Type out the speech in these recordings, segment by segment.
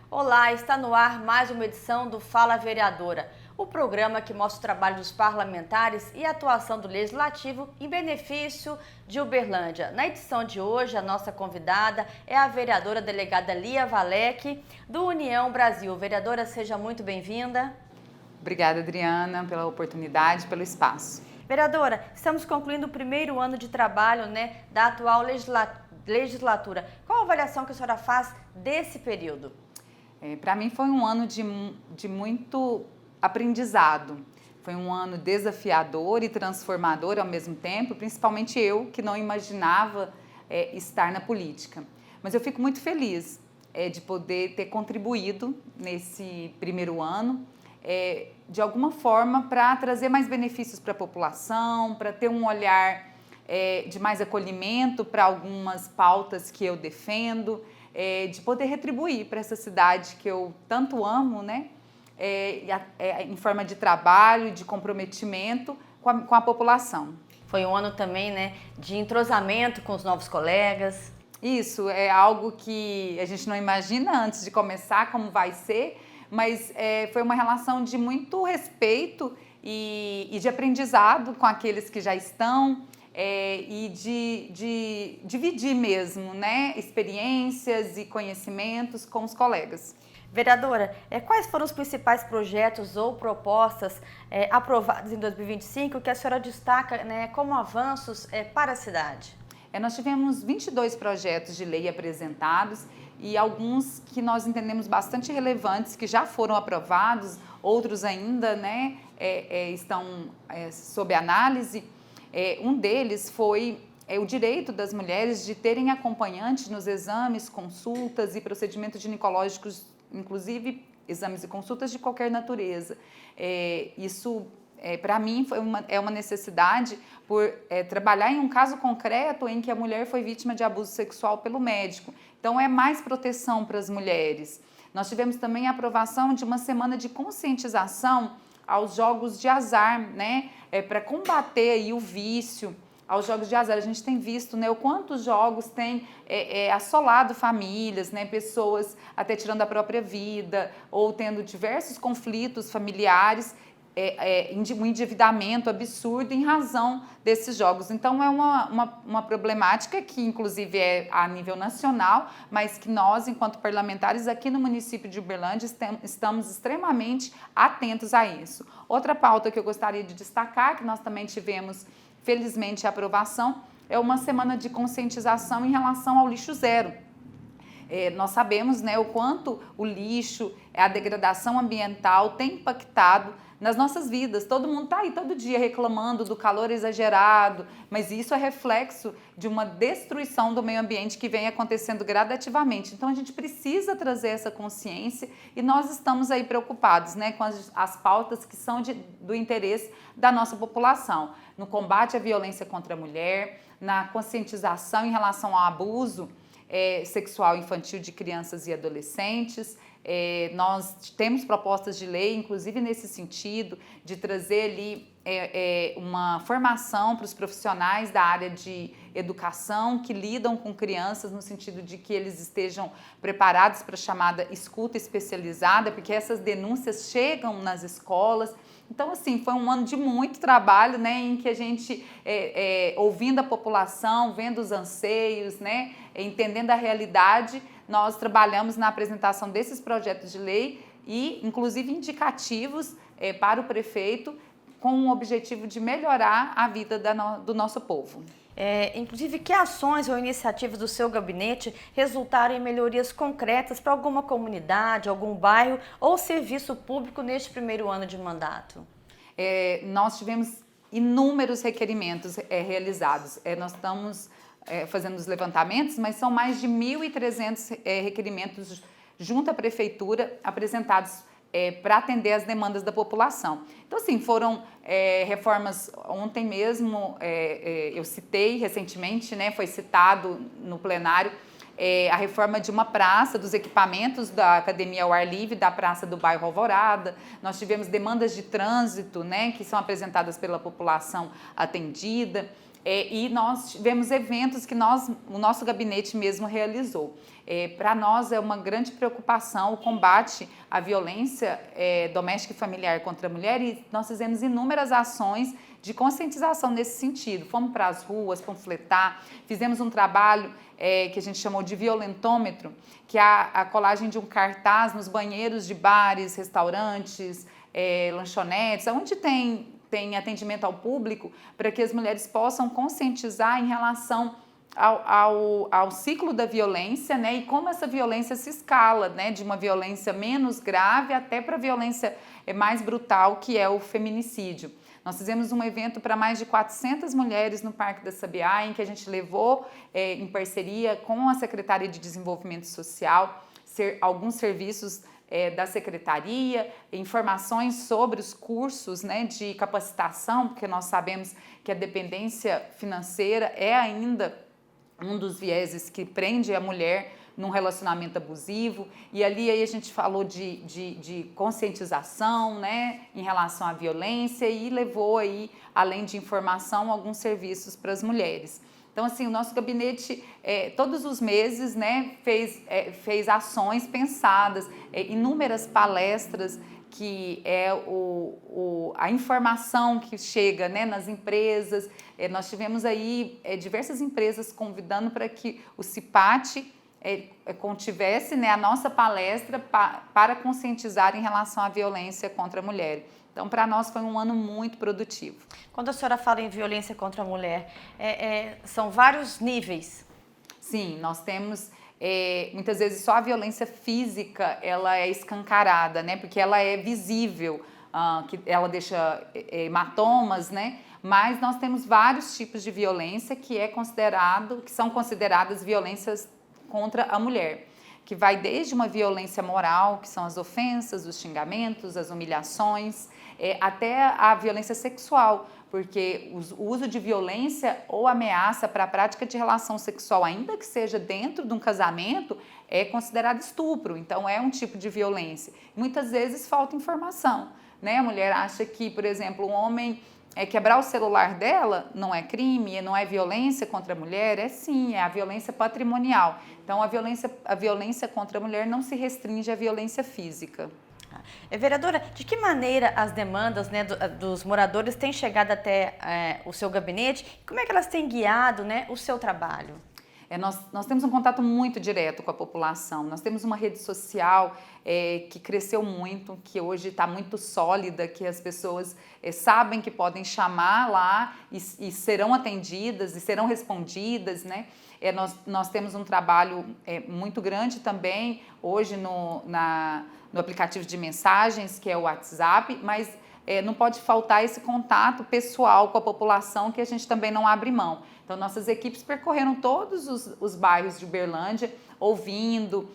Olá, está no ar mais uma edição do Fala Vereadora, o programa que mostra o trabalho dos parlamentares e a atuação do Legislativo em benefício de Uberlândia. Na edição de hoje, a nossa convidada é a vereadora delegada Lia Valec, do União Brasil. Vereadora, seja muito bem-vinda. Obrigada, Adriana, pela oportunidade, pelo espaço. Vereadora, estamos concluindo o primeiro ano de trabalho, da atual legislatura. Qual a avaliação que a senhora faz desse período? Para mim foi um ano de muito aprendizado. Foi um ano desafiador e transformador ao mesmo tempo, principalmente eu, que não imaginava estar na política. Mas eu fico muito feliz de poder ter contribuído nesse primeiro ano, de alguma forma, para trazer mais benefícios para a população, para ter um olhar de mais acolhimento para algumas pautas que eu defendo, de poder retribuir para essa cidade que eu tanto amo, em forma de trabalho e de comprometimento com a população. Foi um ano também, de entrosamento com os novos colegas. Isso é algo que a gente não imagina antes de começar como vai ser, mas foi uma relação de muito respeito e de aprendizado com aqueles que já estão. E de dividir mesmo, experiências e conhecimentos com os colegas. Vereadora, quais foram os principais projetos ou propostas aprovados em 2025 que a senhora destaca como avanços para a cidade? Nós tivemos 22 projetos de lei apresentados e alguns que nós entendemos bastante relevantes, que já foram aprovados, outros ainda estão sob análise. Um deles foi o direito das mulheres de terem acompanhantes nos exames, consultas e procedimentos ginecológicos, inclusive exames e consultas de qualquer natureza. Isso, para mim, é uma necessidade por trabalhar em um caso concreto em que a mulher foi vítima de abuso sexual pelo médico. Então, é mais proteção para as mulheres. Nós tivemos também a aprovação de uma semana de conscientização aos jogos de azar, para combater aí o vício aos jogos de azar. A gente tem visto o quanto os jogos têm assolado famílias, pessoas até tirando a própria vida ou tendo diversos conflitos familiares, um endividamento absurdo em razão desses jogos. Então, é uma problemática que, inclusive, é a nível nacional, mas que nós, enquanto parlamentares aqui no município de Uberlândia, estamos extremamente atentos a isso. Outra pauta que eu gostaria de destacar, que nós também tivemos, felizmente, a aprovação, é uma semana de conscientização em relação ao lixo zero. Nós sabemos o quanto o lixo, a degradação ambiental tem impactado nas nossas vidas. Todo mundo está aí todo dia reclamando do calor exagerado, mas isso é reflexo de uma destruição do meio ambiente que vem acontecendo gradativamente. Então, a gente precisa trazer essa consciência e nós estamos aí preocupados com as pautas que são do interesse da nossa população. No combate à violência contra a mulher, na conscientização em relação ao abuso sexual infantil de crianças e adolescentes. Nós temos propostas de lei, inclusive nesse sentido, de trazer ali uma formação para os profissionais da área de educação que lidam com crianças, no sentido de que eles estejam preparados para a chamada escuta especializada, porque essas denúncias chegam nas escolas. Então, assim, foi um ano de muito trabalho, em que a gente, ouvindo a população, vendo os anseios, entendendo a realidade, nós trabalhamos na apresentação desses projetos de lei e, inclusive, indicativos para o prefeito com o objetivo de melhorar a vida do nosso povo. Inclusive, que ações ou iniciativas do seu gabinete resultaram em melhorias concretas para alguma comunidade, algum bairro ou serviço público neste primeiro ano de mandato? Nós tivemos inúmeros requerimentos realizados. Nós estamos fazendo os levantamentos, mas são mais de 1.300 requerimentos junto à prefeitura apresentados para atender as demandas da população. Então, assim, foram reformas, ontem mesmo, eu citei recentemente, né, foi citado no plenário, a reforma de uma praça, dos equipamentos da Academia ao Ar Livre, da Praça do Bairro Alvorada. Nós tivemos demandas de trânsito, né, que são apresentadas pela população atendida. E nós tivemos eventos que o nosso gabinete mesmo realizou. Para nós é uma grande preocupação o combate à violência doméstica e familiar contra a mulher, e nós fizemos inúmeras ações de conscientização nesse sentido. Fomos para as ruas panfletar, fizemos um trabalho que a gente chamou de violentômetro, que é a colagem de um cartaz nos banheiros de bares, restaurantes, lanchonetes, onde tem atendimento ao público, para que as mulheres possam conscientizar em relação ao ciclo da violência, né, e como essa violência se escala, né, de uma violência menos grave até para a violência mais brutal, que é o feminicídio. Nós fizemos um evento para mais de 400 mulheres no Parque da Sabiá, em que a gente levou, em parceria com a Secretaria de Desenvolvimento Social, alguns serviços da secretaria, informações sobre os cursos, né, de capacitação, porque nós sabemos que a dependência financeira é ainda um dos vieses que prende a mulher num relacionamento abusivo, e ali aí a gente falou de conscientização, né, em relação à violência, e levou aí, além de informação, alguns serviços para as mulheres. Então, assim, o nosso gabinete, todos os meses, né, fez ações pensadas, inúmeras palestras, que é a informação que chega, né, nas empresas. Nós tivemos aí diversas empresas convidando para que o CIPAT contivesse, né, a nossa palestra para conscientizar em relação à violência contra a mulher. Então, para nós foi um ano muito produtivo. Quando a senhora fala em violência contra a mulher, são vários níveis? Sim, nós temos, muitas vezes, só a violência física, ela é escancarada, né? Porque ela é visível, que ela deixa hematomas, né? Mas nós temos vários tipos de violência que são consideradas violências contra a mulher, que vai desde uma violência moral, que são as ofensas, os xingamentos, as humilhações, até a violência sexual, porque o uso de violência ou ameaça para a prática de relação sexual, ainda que seja dentro de um casamento, é considerado estupro, então é um tipo de violência. Muitas vezes falta informação, né? A mulher acha que, por exemplo, um homem quebrar o celular dela não é crime, não é violência contra a mulher, sim, é a violência patrimonial. Então, a violência contra a mulher não se restringe à violência física. Vereadora, de que maneira as demandas, né, dos moradores têm chegado até o seu gabinete? Como é que elas têm guiado, né, o seu trabalho? Nós temos um contato muito direto com a população. Nós temos uma rede social que cresceu muito, que hoje está muito sólida, que as pessoas sabem que podem chamar lá e serão atendidas e serão respondidas, né? Nós temos um trabalho muito grande também hoje no aplicativo de mensagens, que é o WhatsApp, mas não pode faltar esse contato pessoal com a população, que a gente também não abre mão. Então, nossas equipes percorreram todos os bairros de Uberlândia, ouvindo,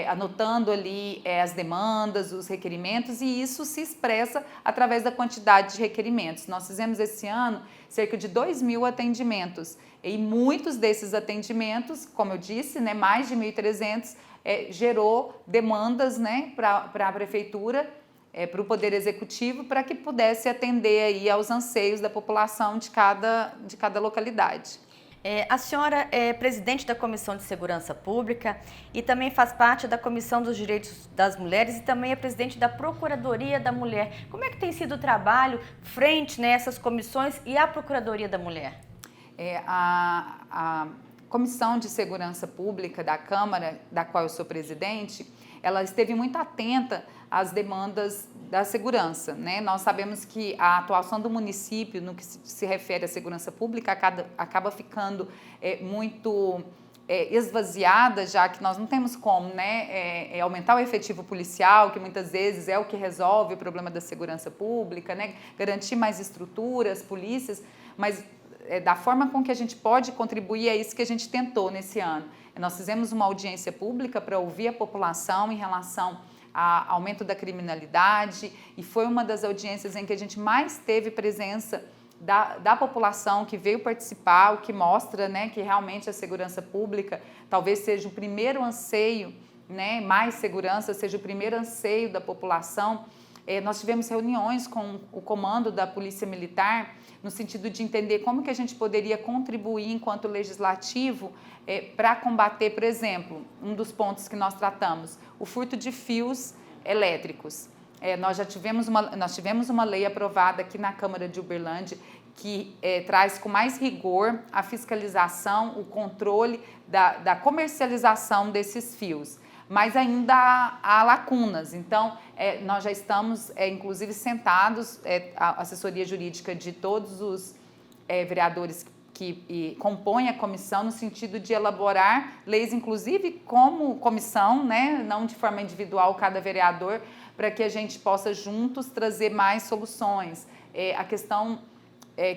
anotando ali as demandas, os requerimentos, e isso se expressa através da quantidade de requerimentos. Nós fizemos esse ano cerca de 2.000 atendimentos, e muitos desses atendimentos, como eu disse, né, mais de 1.300, gerou demandas, né, para a prefeitura, para o Poder Executivo, para que pudesse atender aí aos anseios da população de cada localidade. A senhora é presidente da Comissão de Segurança Pública e também faz parte da Comissão dos Direitos das Mulheres e também é presidente da Procuradoria da Mulher. Como é que tem sido o trabalho frente nessas comissões e a Procuradoria da Mulher? A Comissão de Segurança Pública da Câmara, da qual eu sou presidente, ela esteve muito atenta às demandas da segurança, né? Nós sabemos que a atuação do município no que se refere à segurança pública acaba ficando muito esvaziada, já que nós não temos como, né, aumentar o efetivo policial, que muitas vezes é o que resolve o problema da segurança pública, né? Garantir mais estruturas, polícias, mas da forma com que a gente pode contribuir, é isso que a gente tentou nesse ano. Nós fizemos uma audiência pública para ouvir a população em relação aumento da criminalidade, e foi uma das audiências em que a gente mais teve presença da população que veio participar, o que mostra, né, que realmente a segurança pública talvez seja o primeiro anseio, né, mais segurança seja o primeiro anseio da população. Nós tivemos reuniões com o comando da Polícia Militar no sentido de entender como que a gente poderia contribuir enquanto legislativo para combater, por exemplo, um dos pontos que nós tratamos, o furto de fios elétricos. Nós tivemos uma lei aprovada aqui na Câmara de Uberlândia que traz com mais rigor a fiscalização, o controle da comercialização desses fios. Mas ainda há lacunas, então nós já estamos, inclusive, sentados, a assessoria jurídica de todos os vereadores que compõem a comissão, no sentido de elaborar leis, inclusive como comissão, né, não de forma individual cada vereador, para que a gente possa juntos trazer mais soluções. A questão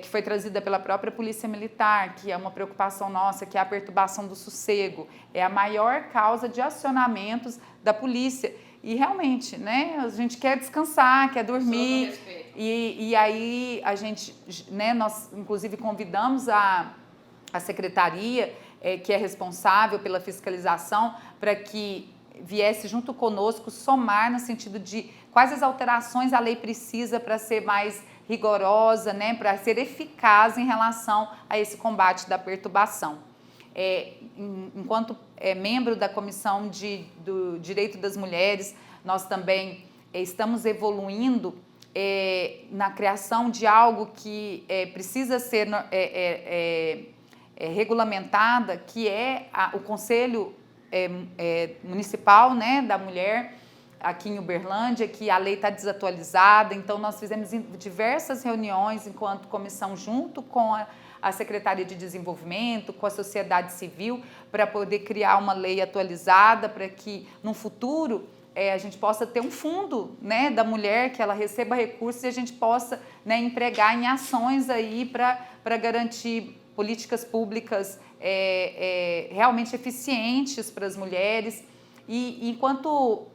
que foi trazida pela própria Polícia Militar, que é uma preocupação nossa, que é a perturbação do sossego, é a maior causa de acionamentos da polícia. E realmente, né, a gente quer descansar, quer dormir. E aí a gente, né, nós inclusive convidamos a secretaria, que é responsável pela fiscalização, para que viesse junto conosco somar no sentido de quais as alterações a lei precisa para ser mais rigorosa, né, para ser eficaz em relação a esse combate da perturbação. Enquanto membro da Comissão do Direito das Mulheres, nós também estamos evoluindo na criação de algo que precisa ser regulamentada, que é o Conselho Municipal, né, da Mulher, aqui em Uberlândia, que a lei está desatualizada. Então nós fizemos diversas reuniões enquanto comissão junto com a Secretaria de Desenvolvimento, com a sociedade civil, para poder criar uma lei atualizada, para que no futuro a gente possa ter um fundo, né, da mulher, que ela receba recursos e a gente possa, né, empregar em ações aí para garantir políticas públicas realmente eficientes para as mulheres. E enquanto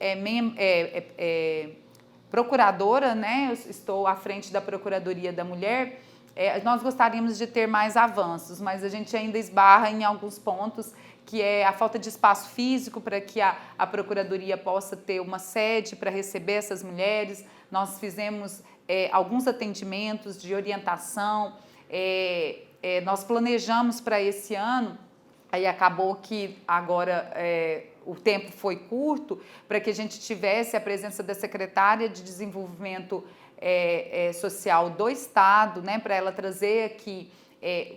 procuradora, né, eu estou à frente da Procuradoria da Mulher, nós gostaríamos de ter mais avanços, mas a gente ainda esbarra em alguns pontos, que é a falta de espaço físico para que a Procuradoria possa ter uma sede para receber essas mulheres. Nós fizemos alguns atendimentos de orientação, nós planejamos para esse ano, aí acabou que agora o tempo foi curto, para que a gente tivesse a presença da secretária de Desenvolvimento Social do Estado, né, para ela trazer aqui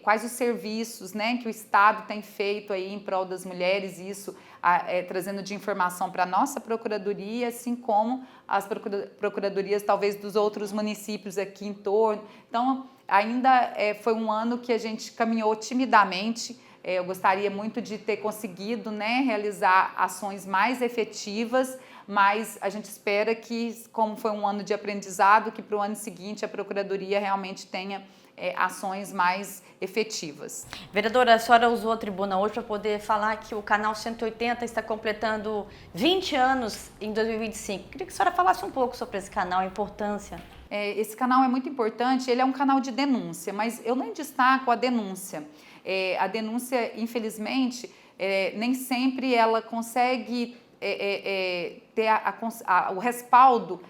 quais os serviços, né, que o Estado tem feito aí em prol das mulheres, isso trazendo de informação para a nossa Procuradoria, assim como as procuradorias talvez dos outros municípios aqui em torno. Então, ainda foi um ano que a gente caminhou timidamente. Eu gostaria muito de ter conseguido, né, realizar ações mais efetivas, mas a gente espera que, como foi um ano de aprendizado, que para o ano seguinte a Procuradoria realmente tenha ações mais efetivas. Vereadora, a senhora usou a tribuna hoje para poder falar que o Canal 180 está completando 20 anos em 2025. Queria que a senhora falasse um pouco sobre esse canal, a importância. Esse canal é muito importante, ele é um canal de denúncia, mas eu nem destaco a denúncia. A denúncia, infelizmente, nem sempre ela consegue ter o respaldo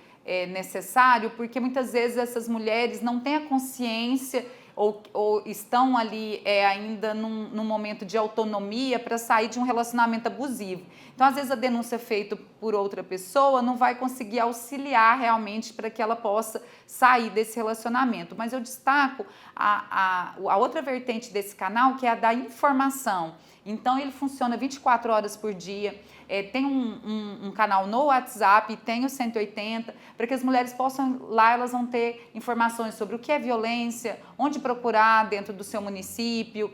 necessário, porque muitas vezes essas mulheres não têm a consciência ou estão ali ainda num momento de autonomia para sair de um relacionamento abusivo. Então, às vezes, a denúncia feita por outra pessoa não vai conseguir auxiliar realmente para que ela possa sair desse relacionamento. Mas eu destaco a outra vertente desse canal, que é a da informação. Então, ele funciona 24 horas por dia. Tem um canal no WhatsApp, tem o 180, para que as mulheres possam, lá elas vão ter informações sobre o que é violência, onde procurar dentro do seu município,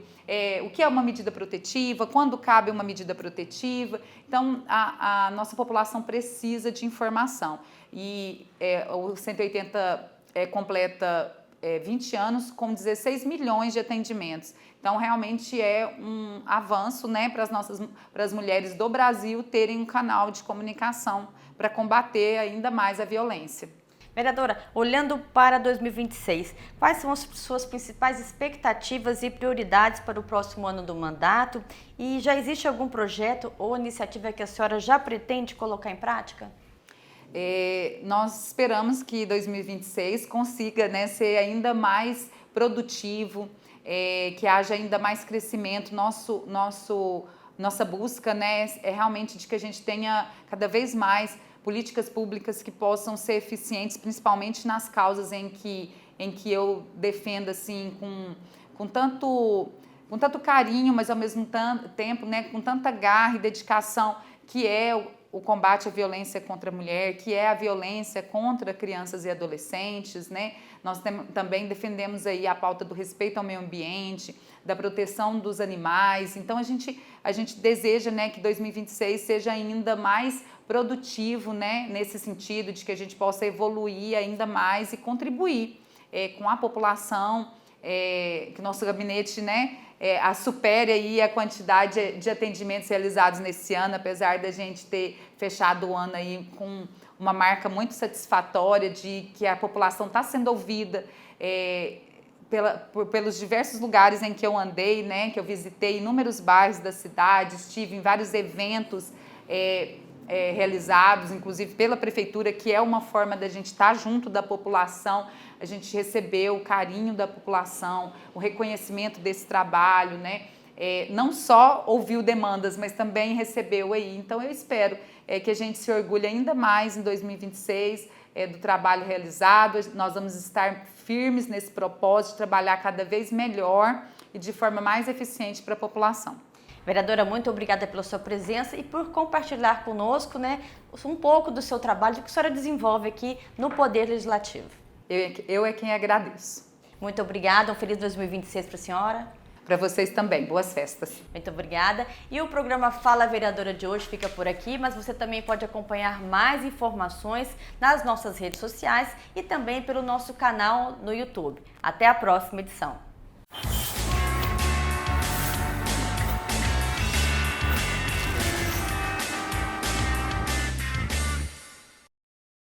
o que é uma medida protetiva, quando cabe uma medida protetiva. Então, a nossa população precisa de informação. E o 180 completa 20 anos com 16 milhões de atendimentos. Então, realmente é um avanço, né, para as mulheres do Brasil terem um canal de comunicação para combater ainda mais a violência. Vereadora, olhando para 2026, quais são as suas principais expectativas e prioridades para o próximo ano do mandato? E já existe algum projeto ou iniciativa que a senhora já pretende colocar em prática? Nós esperamos que 2026 consiga, né, ser ainda mais produtivo, que haja ainda mais crescimento. Nossa busca, né, é realmente de que a gente tenha cada vez mais políticas públicas que possam ser eficientes, principalmente nas causas em que eu defendo assim, com tanto carinho, mas ao mesmo tempo, né, com tanta garra e dedicação, que é o combate à violência contra a mulher, que é a violência contra crianças e adolescentes, né? Nós também defendemos aí a pauta do respeito ao meio ambiente, da proteção dos animais. Então a gente deseja, né, que 2026 seja ainda mais produtivo, né, nesse sentido de que a gente possa evoluir ainda mais e contribuir com a população, que o nosso gabinete, né, supere aí a quantidade de atendimentos realizados nesse ano, apesar da gente ter fechado o ano aí com uma marca muito satisfatória de que a população está sendo ouvida pelos diversos lugares em que eu andei, né, que eu visitei inúmeros bairros da cidade, estive em vários eventos realizados, inclusive pela prefeitura, que é uma forma da gente estar junto da população. A gente recebeu o carinho da população, o reconhecimento desse trabalho, né? Não só ouviu demandas, mas também recebeu aí. Então eu espero que a gente se orgulhe ainda mais em 2026 do trabalho realizado. Nós vamos estar firmes nesse propósito de trabalhar cada vez melhor e de forma mais eficiente para a população. Vereadora, muito obrigada pela sua presença e por compartilhar conosco, né, um pouco do seu trabalho que a senhora desenvolve aqui no Poder Legislativo. Eu é quem agradeço. Muito obrigada, um feliz 2026 para a senhora. Para vocês também, boas festas. Muito obrigada. E o programa Fala Vereadora de hoje fica por aqui, mas você também pode acompanhar mais informações nas nossas redes sociais e também pelo nosso canal no YouTube. Até a próxima edição.